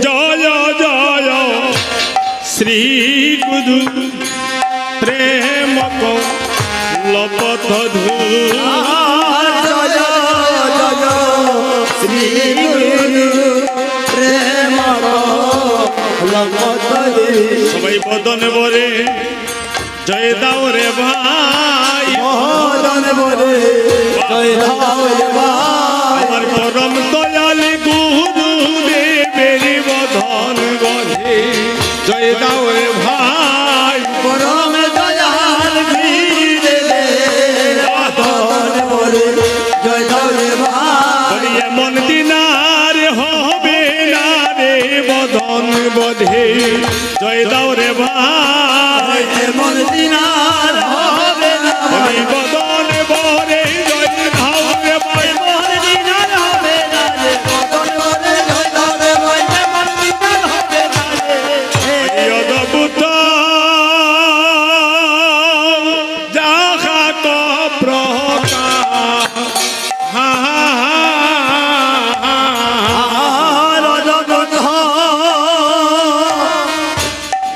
জয় জয় শ্রী গুরু প্রেম লপথধু জয় জয় শ্রী গুরু প্রেম লপথধু। সবাই বদন বরে জয় দাও রে ভাই, বদন বরে জয় দাও রে ভাই। আমার পরম দয়াল গুরু দেবের বদন বরে জয় দাও রে ভাই। পরম দয়াল গুরুদেবে বদন বরে জয় দাও রে ভাই। এমন দিনার হবে না রে বদন বধে জয় দাও রে ভাই। এমন দিনার হবে না বদন বরে জয় দাও রে ভাই। এমন দিনার হবে না রে বদন বরে জয় দাও রে ভাই। এমন দিনার হবে না রে অদ্ভুত যাহা তো প্রকাশ আর জগৎ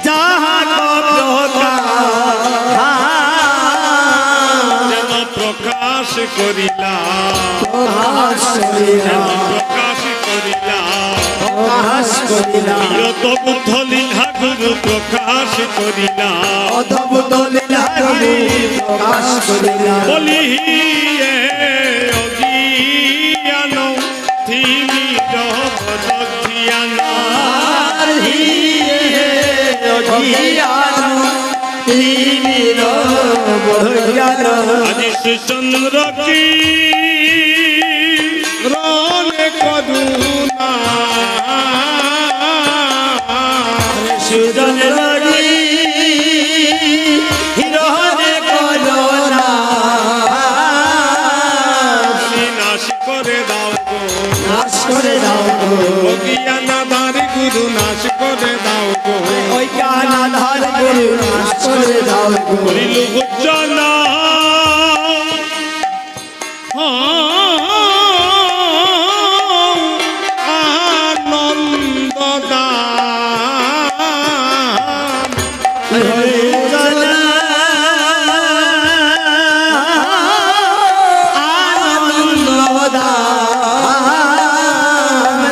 যাহা যেন প্রকাশ করিলা, প্রকাশ করিলা, প্রকাশ করিলা প্রকাশ করিলা, প্রিয়ত বুদ্ধ লীলা গুরু প্রকাশ করিলা। অদ্ভুত লীলা গুরু প্রকাশ করিলা। বলি অজ্ঞান থিমির বদখিয়ান আর হিয়ে অজ্ঞান তিমির বজ্ঞান। আজি সুচন্দ্র কি রণে করুণা সুজন লাগি হিরণে করুণা। নাশ করে দাও গো, নাশ করে দাও গো, অজ্ঞান আধার গুরু নাশ করে দাও গো। ওই কানাধার গুরু নাশ করে দাও গো। বলিল গুজ্জনা আনন্দ দান হরে জনা আনন্দ দান।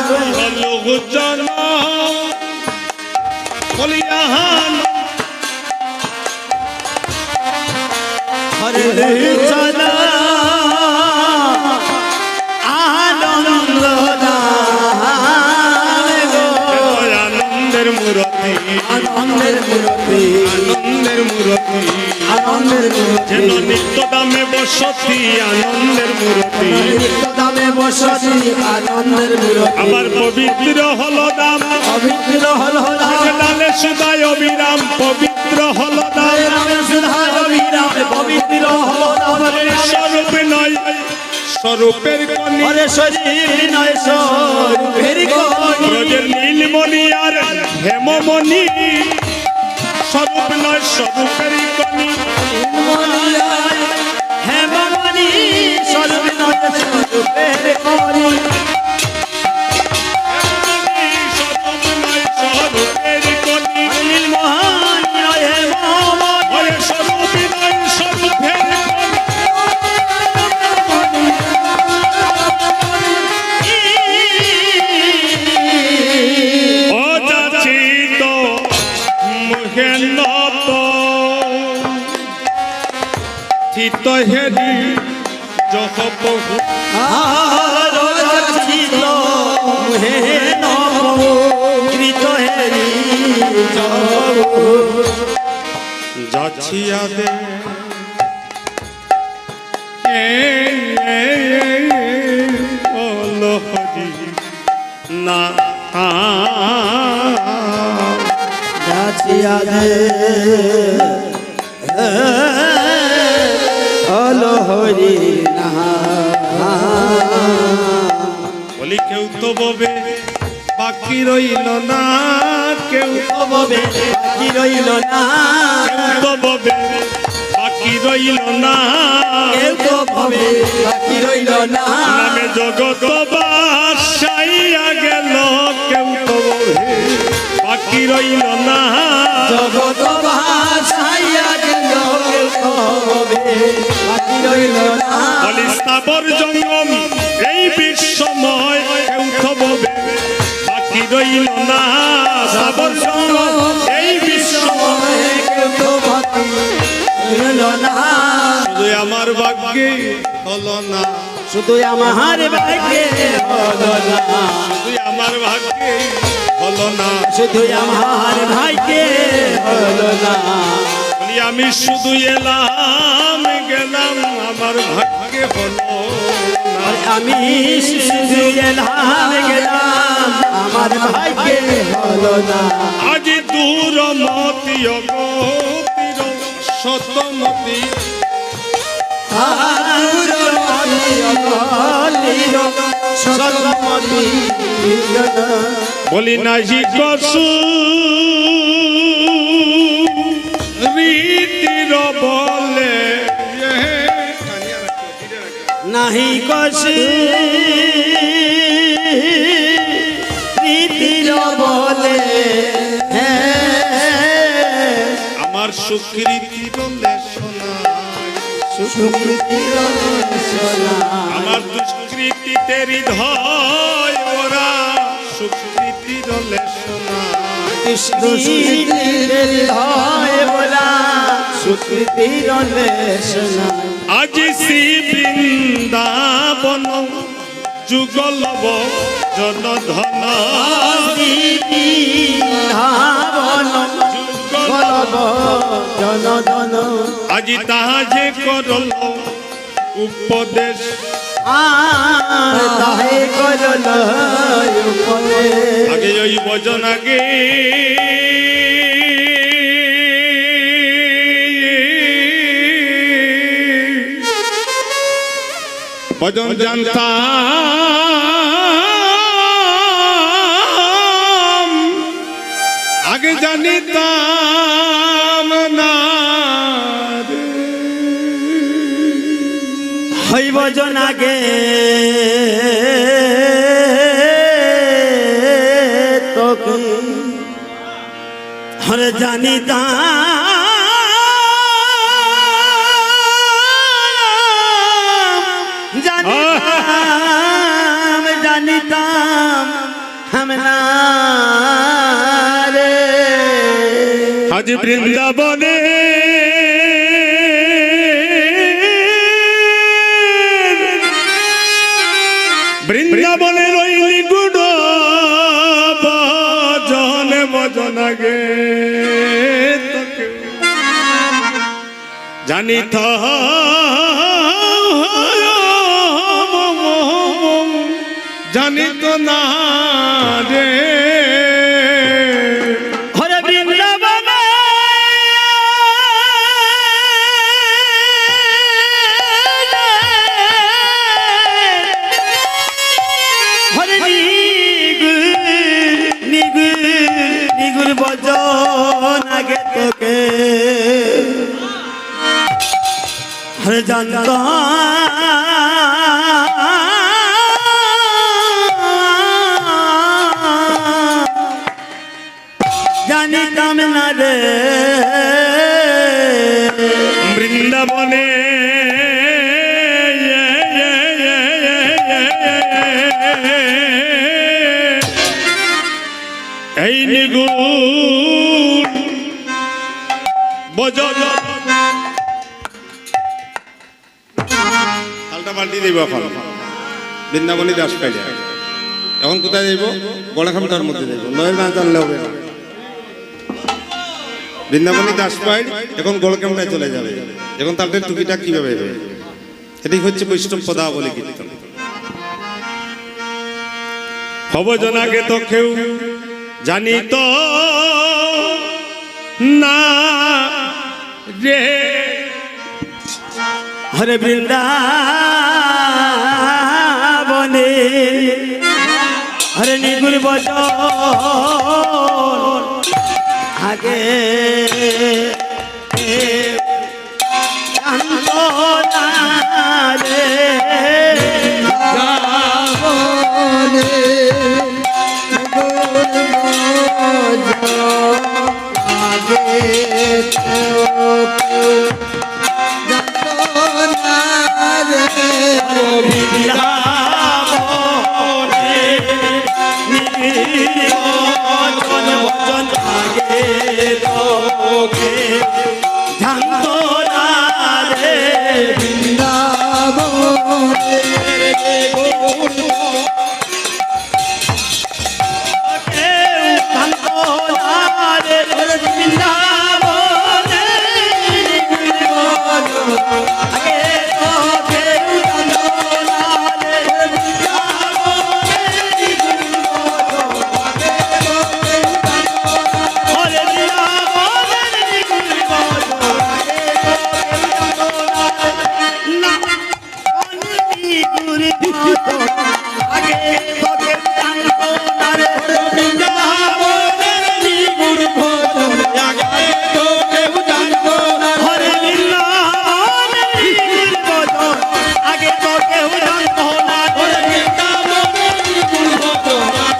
বলিল গুজ্জনা বলিয়াহান হরে জনা আনন্দ দান গো। আনন্দের মূরতি, আনন্দের মূর্তি, আনন্দের মূরতি আনন্দের যেন মূর্তি, নিত্য দামে বসতি আনন্দের মূরতি। নিত্য দামে বসতি আনন্দের মূর্তি। আবার পবিত্র হলো দাম পবিত্র হল ডালে সুদায় অবিরাম, পবিত্র হলো দাম রামের সুধা অবিরাম, পবিত্র হল স্বরূপ নয় স্বরূপের কনি হরে শরীর নয় স্বরূপের কনি। ব্রজের নীলমণি আর হেমমণি স্বরূপ নয় স্বরূপের কনি। হেমমণি স্বরূপ নয় স্বরূপের কনি। স্বরূপ নয় স্বরূপের কনি। নীলমোহন নয় হেমমণি, ওরে স্বরূপ নয় স্বরূপের কনি। ও যাচ্ছি তো মুখে নত থিত হেরি যহ বহু আর যাচিত মুহে নব কৃত হেরি যাব। যাচ্ছি আদে ওলো হরি না যাচিয়া দে হলো হরি না। বলি কেউ তো ববে বাকি রইল না, কেউ ববে বাকি রইল না, তো ববে বাকি রইল না। কেউ তো ভবে বাকি রইল না। নামে জগৎ বাসাইয়া গেল কেউ জগৎ ভাসাইয়া গেল কেউ তবে বাকি রইল না বলি স্থাবর জঙ্গম এই বিশ্বময় কেউ থববে বাকি রইল না স্থাবর জঙ্গম এই বিশ্বময় কেউ তো বাকি রইল না শুধু আমার ভাগ্যে হলো না শুধু আমার ভাগ্যে হলো না শুধু আমার ভাগ্যে হলো না শুধু আমার ভাগ্যে হলো না বলি আমি শুধু এলাম গেলাম আমার ভাগ্যে হলো না আমি শুধু এলাম গেলাম আমার ভাগ্যে হলো না আজ দূর মতি অগতির শতমতি বলি নাহি কসু রীতির বলে নাহি কষি প্রীতির বলে আমার সুকৃতি বলে শোনা সুকৃতির সোনা আমার দুষ্কৃতিতে হৃদয় ওরা সুকৃতি বলে শোনা সুকৃতির হয় বলা সুকৃতির সোনা আজ শ্রী বৃন্দাবন যুগলব জনধন জনদন আজি তাহা যে করল উপদেশ তাহে করল আগে ওই ভজন আগে ভজন জানতাম আগে জানিতাম না হইব জন আগে তোকে হরে জানিতাম हम ना রে আজ বৃন্দাবনে বৃন্দাবনে রইলি গুড ভজন ভজন আগে তোকে জানিত জানিত না রে হরে বৃন্দাবনে হরে নিগুর বজন আগে তোকে হরে জানতা জানিতাম না রে বৃন্দাবনে এই নিগুণ বজন তালটা পাল্টি দেব এখন বৃন্দাবনী দাস পাইলে এখন কোথায় যাইব গড়াখামটার মধ্যে যাইব লয়ের না জানলে হবে না বৃন্দাবনী দাস পাইল এখন গড়খামটায় চলে যাবে এখন তালটার টুকিটা কিভাবে হবে এটাই হচ্ছে বৈষ্ণব পদাবলী কীর্তন ভবজনাকে তো কেউ জানি তো না রে হরে বৃন্দাবনে হরে নিগুর বজন আগে জানতো না রে আগে বৃন্দাবনে নির্বচন বচন আগে তোকে জানতো না রে বৃন্দাবনে কেউ জানতো না রে বৃন্দাবনে আগে তো কেউ জানতো না রে ওরে বৃন্দাবনের নির্বচন না অনেক গুরি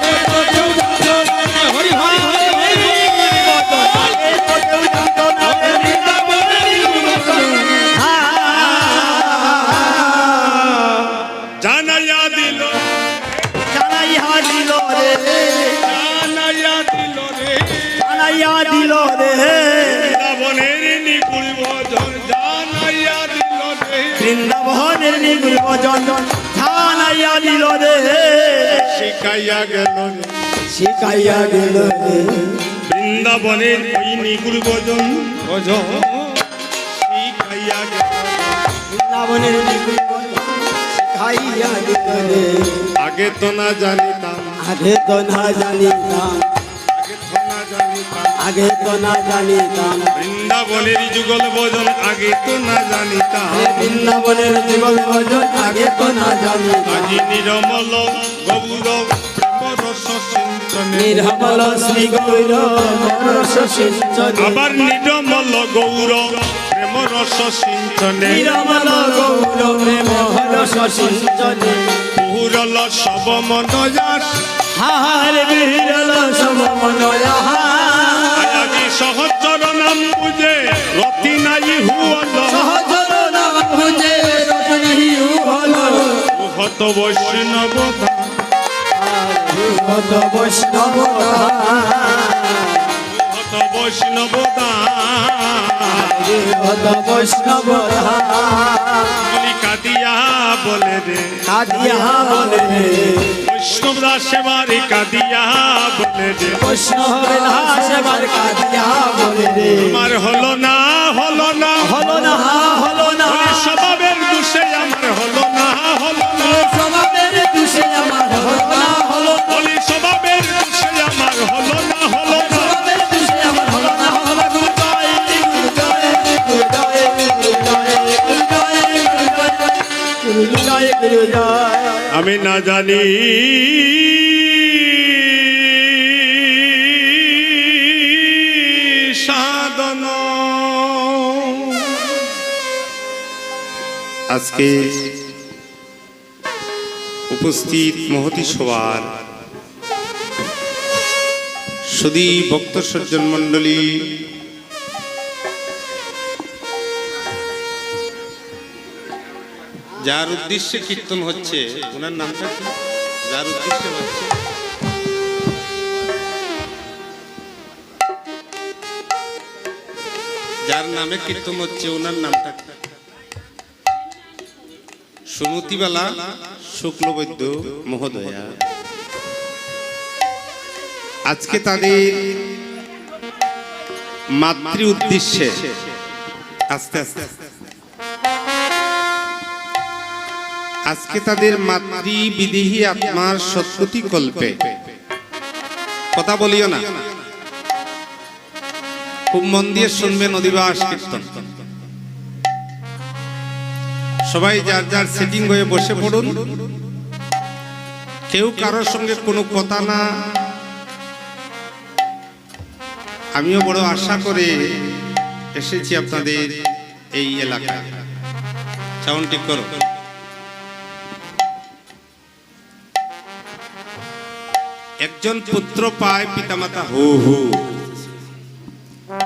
আগে তো কেউ জানতো না রে হরে বৃন্দাবনের নির্বচন আগে তো কেউ জানতো না রে জানাইয়া দিল জানাইয়া দিল রে জানাইয়া দিল রে জানাইয়া দিল রে বৃন্দাবনের নিকুল ভজন জানাইয়া দিল রে বৃন্দাবনের নিগুল ভজন জানাইয়া দিল রে শিখাইয়া গেল রে শিখাইয়া গেল রে বৃন্দাবনের ওই নিকুল ভজন ভজন শিখাইয়া গেল বৃন্দাবনের নিকুল ভজন শিখাইয়া গেল রে আগে তো না জানিতাম আগে তো না জানিতাম আগে তো না জানিতাম আগে তো না জানিতাম বৃন্দাবনের যুগল ভজন আগে তো না জানিতাম বৃন্দাবনের যুগল ভজন আগে তো না জানিতাম আজি নিরমল গৌরব প্রেম রস সিঞ্চনে নির্মল শ্রী গৌর রস সিঞ্চনে আবার নিরমল গৌরব প্রেম রস সিঞ্চনে নির্মল গৌর প্রেম রস সিঞ্চনে পুরল সব মনয়াস হার বিরল সম মনয়া আয়াদি সহচর নাম বুঝে রতি নাই হুয়ল সহজর নাম বুঝে রতনি হল হত বৈষ্ণবতা হত বৈষ্ণব হত বৈষ্ণবতা হত বৈষ্ণব বলি কাদিয়া বলে রে কাদিয়া বলে রে বৈষ্ণব দাস সেবারে কাদিয়া বলে রে বৈষ্ণব দাস বার কাদিয়া বলে রে আমার হলো না হলো না হলো না হলো না বলি স্বভাবের দোষে আমার হলো না হলো না স্বভাবের দোষে আমার হলো না হলো না বলি স্বভাবের দোষে আমার হলো না হলো না স্বভাবের দোষে আমার হলো না হলো না জয় গুরু জয় আমি না জানি সাধন আজকে উপস্থিত মহতি সবার সুধী ভক্ত সজ্জন মণ্ডলী যার উদ্দেশ্যে কীর্তন হচ্ছে ওনার নামটা কি যার উদ্দেশ্যে হচ্ছে যার নামে কীর্তন হচ্ছে ওনার নামটা কি? সুমতিবালা শুক্লবৈদ্য মহোদয়া আজকে তাদের মাতৃ উদ্দেশ্যে আস্তে আস্তে আজকে তাদের মাতৃ বিদেহী আত্মার সৎগতি কল্পে কথা বলিও না, খুব মন দিয়ে শুনবেন অধিবাস কীর্তন। সবাই যার যার সেটিং হয়ে বসে পড়ুন, কেউ কারোর সঙ্গে কোনো কথা না। আমিও বড় আশা করে এসেছি আপনাদের এই এলাকায়। সাউন্ড ঠিক করো। একজন পুত্র পায় পিতামাতা হু হু,